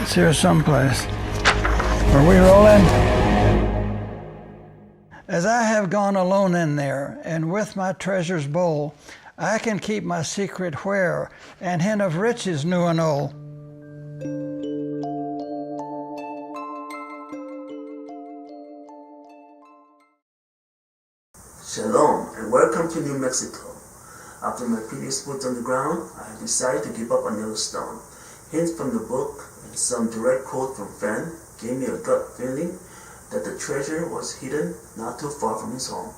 It's here someplace. Are we rolling? As I have gone alone in there, and with my treasure's bowl, I can keep my secret where, and hint of riches new and old. Shalom, and welcome to New Mexico. After my previous boots on the ground, I have decided to give up on Yellowstone. Hints from the book and some direct quote from Fenn gave me a gut feeling that the treasure was hidden not too far from his home,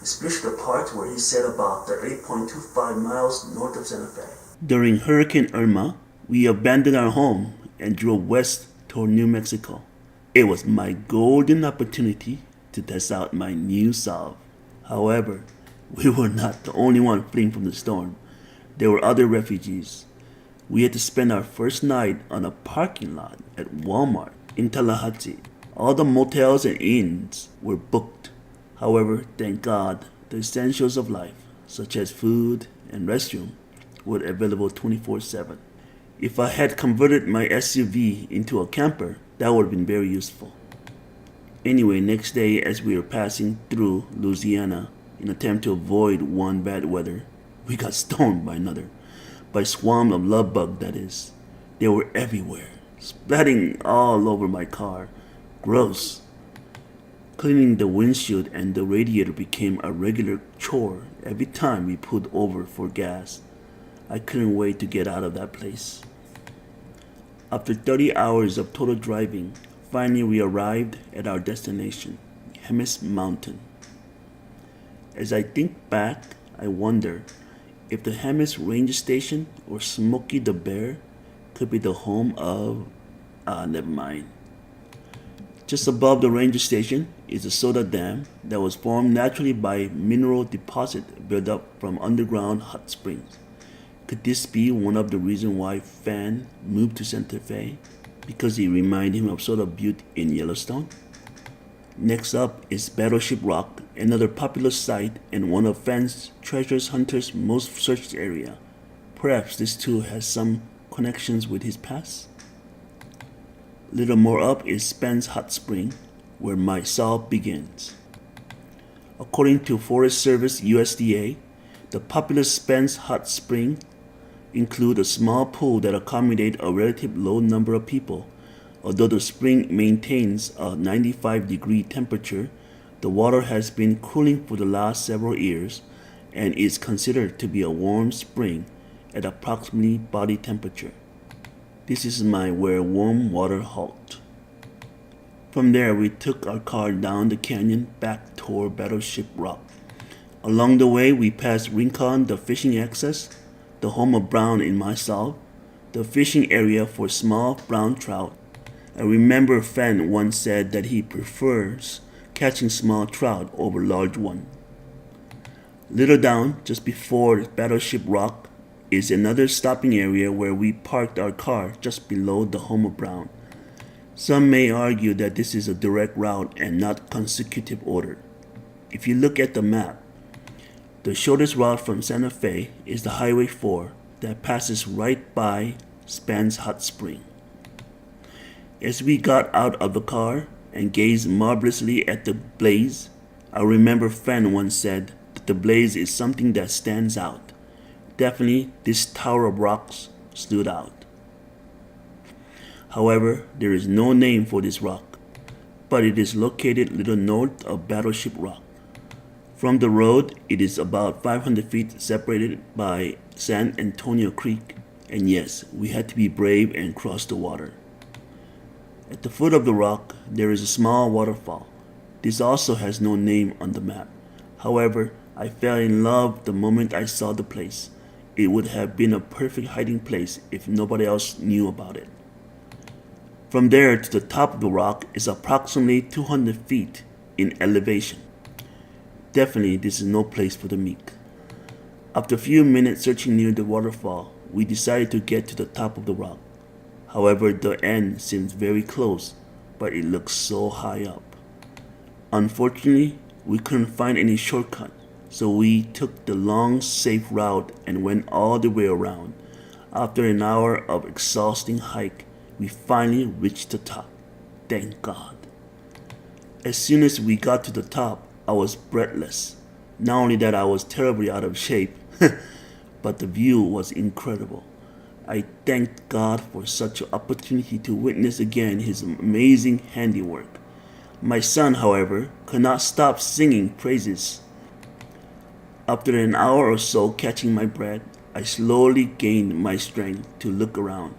especially the part where he said about the 8.25 miles north of Santa Fe. During Hurricane Irma, we abandoned our home and drove west toward New Mexico. It was my golden opportunity to test out my new salve. However, we were not the only one fleeing from the storm. There were other refugees. We had to spend our first night on a parking lot at Walmart in Tallahassee. All the motels and inns were booked. However, thank God, the essentials of life, such as food and restroom, were available 24/7. If I had converted my SUV into a camper, that would have been very useful. Anyway, next day as we were passing through Louisiana in an attempt to avoid one bad weather, we got stormed by another. By a swarm of love bug, that is. They were everywhere, splatting all over my car. Gross. Cleaning the windshield and the radiator became a regular chore every time we pulled over for gas. I couldn't wait to get out of that place. After 30 hours of total driving, finally we arrived at our destination, Jemez Mountain. As I think back, I wonder if the Jemez Ranger Station or Smokey the Bear could be the home of... never mind. Just above the ranger station is a soda dam that was formed naturally by mineral deposit built up from underground hot springs. Could this be one of the reasons why Fenn moved to Santa Fe? Because he reminded him of Soda Butte in Yellowstone? Next up is Battleship Rock, another popular site and one of Fenn's treasure hunters' most searched area. Perhaps this too has some connections with his past? Little more up is Spence Hot Spring, where my solve begins. According to Forest Service USDA, the popular Spence Hot Spring include a small pool that accommodates a relatively low number of people. Although the spring maintains a 95-degree temperature, the water has been cooling for the last several years and is considered to be a warm spring at approximately body temperature. This is my where warm water halt. From there, we took our car down the canyon back toward Battleship Rock. Along the way, we passed Rincon, the fishing access, the home of brown in my south, the fishing area for small brown trout. I remember Fenn once said that he prefers catching small trout over large ones. Little down, just before Battleship Rock, is another stopping area where we parked our car just below the home of brown. Some may argue that this is a direct route and not consecutive order. If you look at the map, the shortest route from Santa Fe is the Highway 4 that passes right by Spence Hot Spring. As we got out of the car and gazed marvelously at the blaze, I remember Fenn once said that the blaze is something that stands out. Definitely, this tower of rocks stood out. However, there is no name for this rock, but it is located a little north of Battleship Rock. From the road, it is about 500 feet separated by San Antonio Creek, and yes, we had to be brave and cross the water. At the foot of the rock, there is a small waterfall. This also has no name on the map. However, I fell in love the moment I saw the place. It would have been a perfect hiding place if nobody else knew about it. From there to the top of the rock is approximately 200 feet in elevation. Definitely, this is no place for the meek. After a few minutes searching near the waterfall, we decided to get to the top of the rock. However, the end seems very close, but it looks so high up. Unfortunately, we couldn't find any shortcut, so we took the long, safe route and went all the way around. After an hour of exhausting hike, We finally reached the top. Thank God. As soon as we got to the top, I was breathless. Not only that I was terribly out of shape, but the view was incredible. I thanked God for such an opportunity to witness again His amazing handiwork. My son, however, could not stop singing praises. After an hour or so catching my breath, I slowly gained my strength to look around.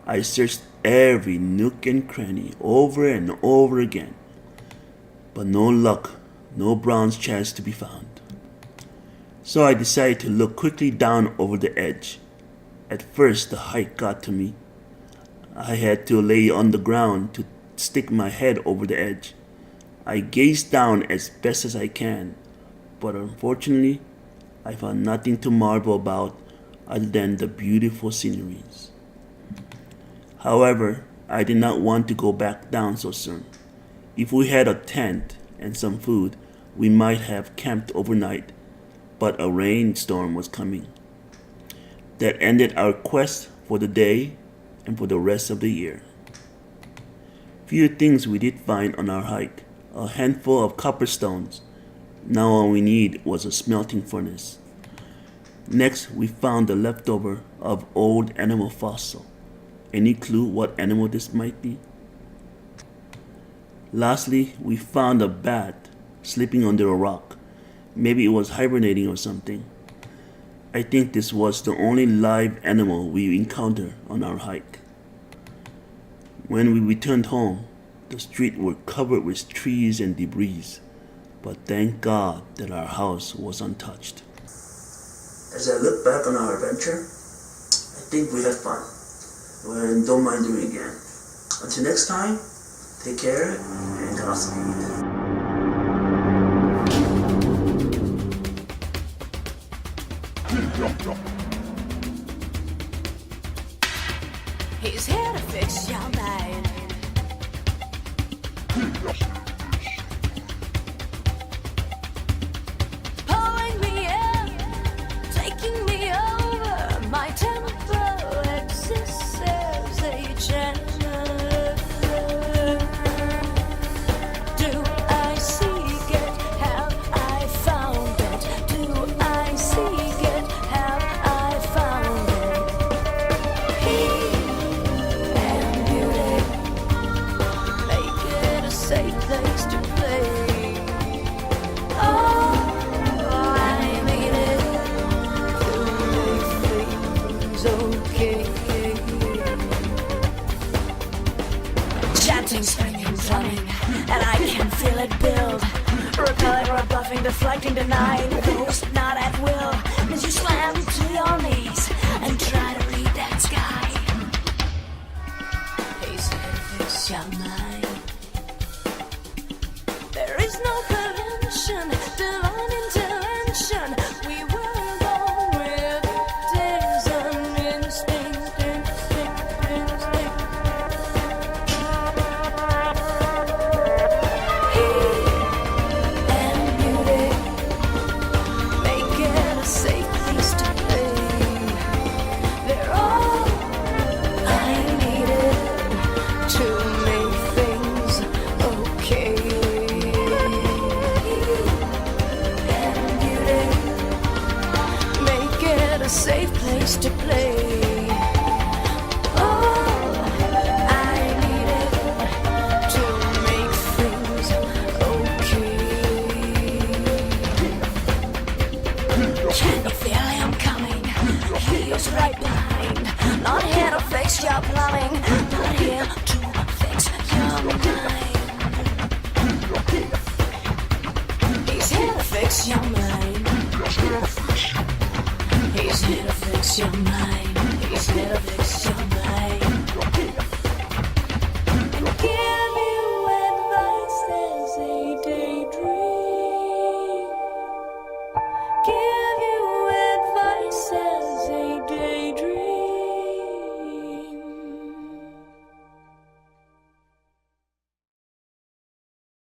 I searched every nook and cranny over and over again, but no luck, no bronze chest to be found. So I decided to look quickly down over the edge. At first the height got to me. I had to lay on the ground to stick my head over the edge. I gazed down as best as I can, but unfortunately I found nothing to marvel about other than the beautiful sceneries. However, I did not want to go back down so soon. If we had a tent and some food, we might have camped overnight, but a rainstorm was coming. That ended our quest for the day and for the rest of the year. Few things we did find on our hike: a handful of copper stones. Now all we need was a smelting furnace. Next, we found the leftover of old animal fossil. Any clue what animal this might be? Lastly, we found a bat sleeping under a rock. Maybe it was hibernating or something. I think this was the only live animal we encountered on our hike. When we returned home, the streets were covered with trees and debris, but thank God that our house was untouched. As I look back on our adventure, I think we had fun and don't mind doing it again. Until next time, take care and Godspeed. He's here to fix your mind. Pulling me in, taking me over. My temple exists as a channel. Do I seek it? Have I found it? Do I seek it? Have I found it? Peace and beauty, make it a safe place to play. Oh, I need it to make things okay. Chanting, springing, drumming, and I can feel it build. Repelling, rebuffing, deflecting, denying, ghost not at will. As you slam to your knees and try to read that sky. He's here to fix your mind. There is no prevention, divine intervention. We were born with it is an instinct, instinct, instinct. Heat and beauty, make it a safe place to play. They're all I needed to make things okay. And beauty, make it a safe place to play. All I needed to make things okay. Can you feel him coming? He's right behind. Not here to fix your plumbing, not here to fix your mind. He's here to fix your mind. He's here to fix your mind. He's here to fix your mind.